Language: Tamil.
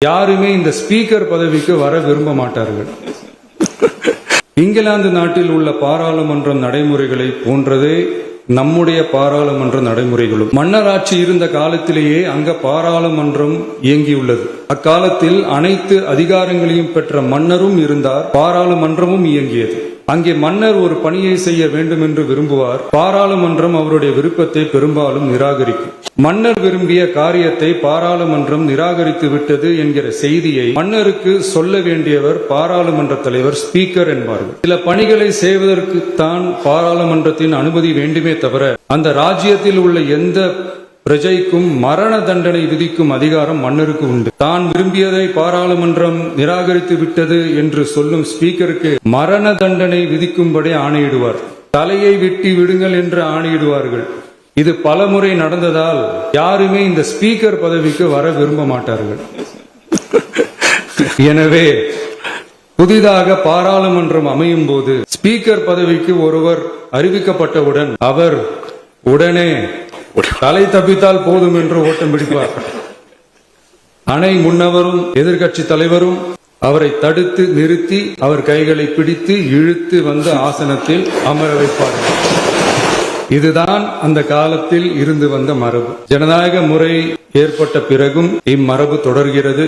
யாருமே இந்த ஸ்பீக்கர் பதவிக்கு வர விரும்ப மாட்டார்கள். இங்கிலாந்து நாட்டில் உள்ள பாராளுமன்ற நடைமுறைகளை போன்றதே நம்முடைய பாராளுமன்ற நடைமுறைகளும். மன்னராட்சி இருந்த காலத்திலேயே அங்க பாராளுமன்றம் இயங்கியுள்ளது. அக்காலத்தில் அனைத்து அதிகாரங்களையும் பெற்ற மன்னரும் இருந்தார், பாராளுமன்றமும் இயங்கியது. அங்கே மன்னர் ஒரு பணியை செய்ய வேண்டும் என்று விரும்புவார், பாராளுமன்றம் அவருடைய விருப்பத்தை பெரும்பாலும் நிராகரிக்கும். மன்னர் விரும்பிய காரியத்தை பாராளுமன்றம் நிராகரித்து விட்டது என்கிற செய்தியை மன்னருக்கு சொல்ல வேண்டியவர் பாராளுமன்ற தலைவர், ஸ்பீக்கர் என்பார்கள். சில பணிகளை செய்வதற்குத்தான் பாராளுமன்றத்தின் அனுமதி வேண்டுமே தவிர அந்த ராஜ்யத்தில் உள்ள எந்த பிரஜைக்கும் மரண தண்டனை விதிக்கும் அதிகாரம் மன்னருக்கு உண்டு. தான் விரும்பியதை பாராளுமன்றம் நிராகரித்து விட்டது என்று சொல்லும் ஸ்பீக்கருக்கு மரண தண்டனை விதிக்கும்படி ஆணையிடுவார். தலையை வெட்டி விடுங்கள் என்று ஆணையிடுவார்கள். இது பலமுறை நடந்ததால் யாருமே இந்த ஸ்பீக்கர் பதவிக்கு வர விரும்ப மாட்டார்கள். எனவே புதிதாக பாராளுமன்றம் அமையும் போது ஸ்பீக்கர் பதவிக்கு ஒருவர் அறிவிக்கப்பட்டவுடன் அவர் உடனே தலை தப்பித்தால் போதும் என்று ஓட்டம் பிடிப்பார். அணை முன்னவரும் எதிர்கட்சி தலைவரும் அவரை தடுத்து நிறுத்தி அவர் கைகளை பிடித்து இழுத்து வந்து ஆசனத்தில் அமர வைப்பார்கள். இதுதான் அந்த காலத்தில் இருந்து வந்த மரபு. ஜனநாயக முறை ஏற்பட்ட பிறகும் இம்மரபு தொடர்கிறது.